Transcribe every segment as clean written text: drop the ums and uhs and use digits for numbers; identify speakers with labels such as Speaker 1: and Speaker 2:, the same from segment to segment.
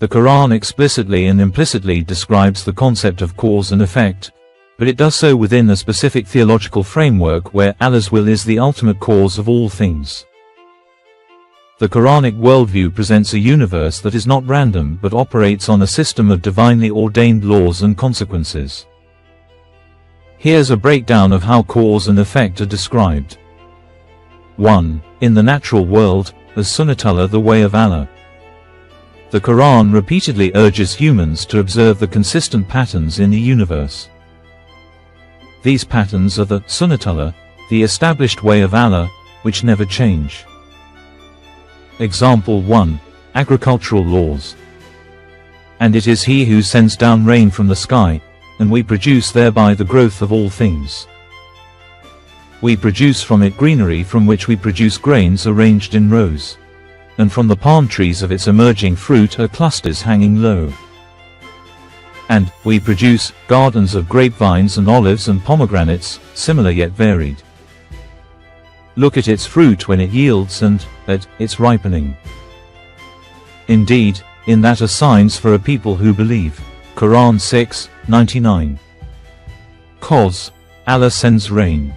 Speaker 1: The Quran explicitly and implicitly describes the concept of cause and effect, but it does so within a specific theological framework where Allah's will is the ultimate cause of all things. The Quranic worldview presents a universe that is not random but operates on a system of divinely ordained laws and consequences. Here's a breakdown of how cause and effect are described. 1. In the natural world, as Sunnatullah, the way of Allah. The Quran repeatedly urges humans to observe the consistent patterns in the universe. These patterns are the Sunnatullah, the established way of Allah, which never change. Example 1. Agricultural laws. And it is He who sends down rain from the sky, and we produce thereby the growth of all things. We produce from it greenery from which we produce grains arranged in rows. And from the palm trees of its emerging fruit are clusters hanging low. And we produce gardens of grapevines and olives and pomegranates, similar yet varied. Look at its fruit when it yields and at its ripening. Indeed, in that are signs for a people who believe. Quran 6:99. Cause, Allah sends rain.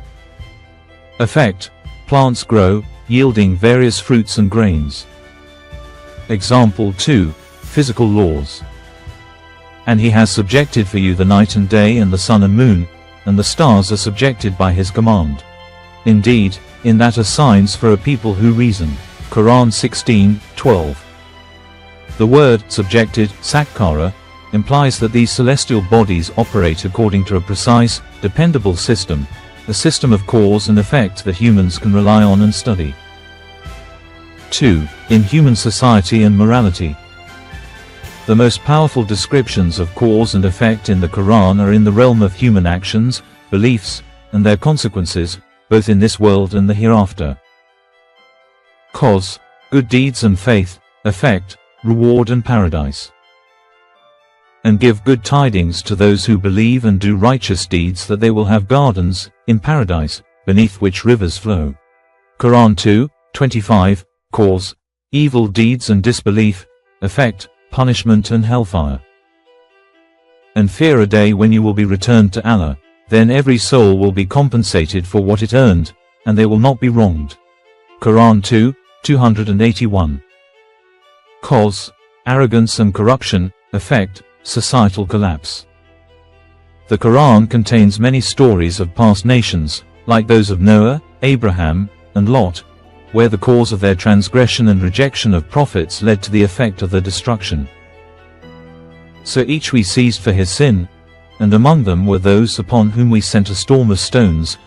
Speaker 1: Effect, plants grow, yielding various fruits and grains. Example 2. Physical laws. And He has subjected for you the night and day and the sun and moon, and the stars are subjected by His command. Indeed, in that are signs for a people who reason. Quran 16:12. The word subjected, sakkara, implies that these celestial bodies operate according to a precise, dependable system, a system of cause and effect that humans can rely on and study. 2. In human society and morality. The most powerful descriptions of cause and effect in the Quran are in the realm of human actions, beliefs, and their consequences, both in this world and the hereafter. Cause, good deeds and faith; effect, reward and paradise. And give good tidings to those who believe and do righteous deeds that they will have gardens, in paradise, beneath which rivers flow. Quran 2:25. Cause, evil deeds and disbelief; effect, punishment and hellfire. And fear a day when you will be returned to Allah, then every soul will be compensated for what it earned, and they will not be wronged. Quran 2:281. Cause, arrogance and corruption; effect, societal collapse. The Quran contains many stories of past nations, like those of Noah, Abraham, and Lot, where the cause of their transgression and rejection of prophets led to the effect of their destruction. So each we seized for his sin, and among them were those upon whom we sent a storm of stones,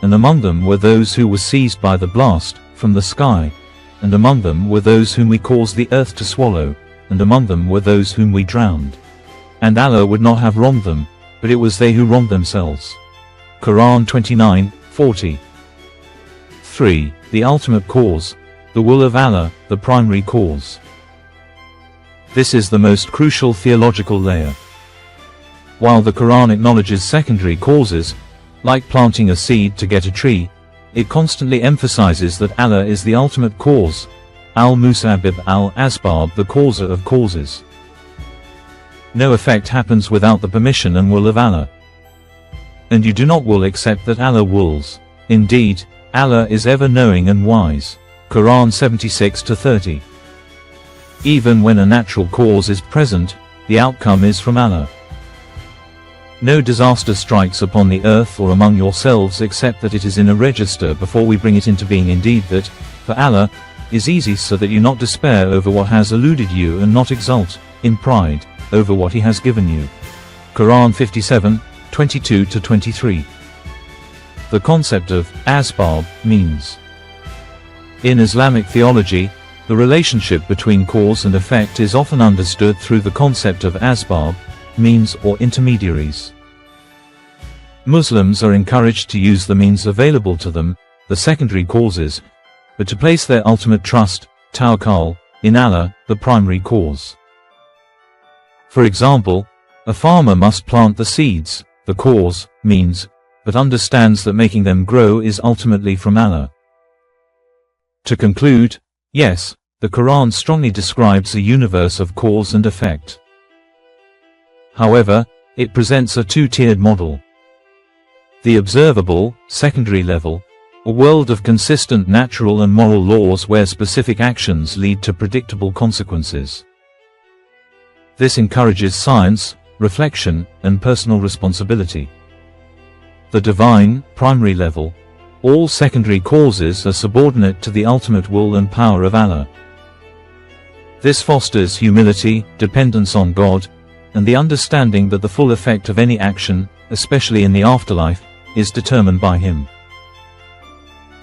Speaker 1: and among them were those who were seized by the blast from the sky, and among them were those whom we caused the earth to swallow, and among them were those whom we drowned. And Allah would not have wronged them, but it was they who wronged themselves. Quran 29:40. 3. The ultimate cause, the will of Allah, the primary cause. This is the most crucial theological layer. While the Quran acknowledges secondary causes, like planting a seed to get a tree, it constantly emphasizes that Allah is the ultimate cause, al-Musabbib al-Asbab, the causer of causes. No effect happens without the permission and will of Allah. And you do not will except that Allah wills. Indeed, Allah is ever knowing and wise. Quran 76-30. Even when a natural cause is present, the outcome is from Allah. No disaster strikes upon the earth or among yourselves except that it is in a register before we bring it into being. Indeed that, for Allah, is easy, so that you not despair over what has eluded you and not exult, in pride, over what He has given you. Quran 57:22-23. The concept of asbab means. In Islamic theology, the relationship between cause and effect is often understood through the concept of asbab, means or intermediaries. Muslims are encouraged to use the means available to them, the secondary causes, but to place their ultimate trust, tawakkul, in Allah, the primary cause. For example, a farmer must plant the seeds, the cause, means, but understands that making them grow is ultimately from Allah. To conclude, yes, the Quran strongly describes a universe of cause and effect. However, it presents a two-tiered model. The observable, secondary level, a world of consistent natural and moral laws where specific actions lead to predictable consequences. This encourages science, reflection, and personal responsibility. The divine, primary level, all secondary causes are subordinate to the ultimate will and power of Allah. This fosters humility, dependence on God, and the understanding that the full effect of any action, especially in the afterlife, is determined by Him.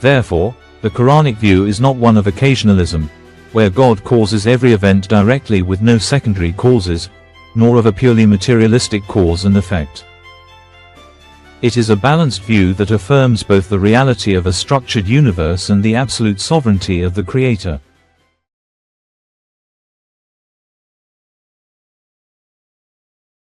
Speaker 1: Therefore, the Quranic view is not one of occasionalism, where God causes every event directly with no secondary causes, nor of a purely materialistic cause and effect. It is a balanced view that affirms both the reality of a structured universe and the absolute sovereignty of the Creator.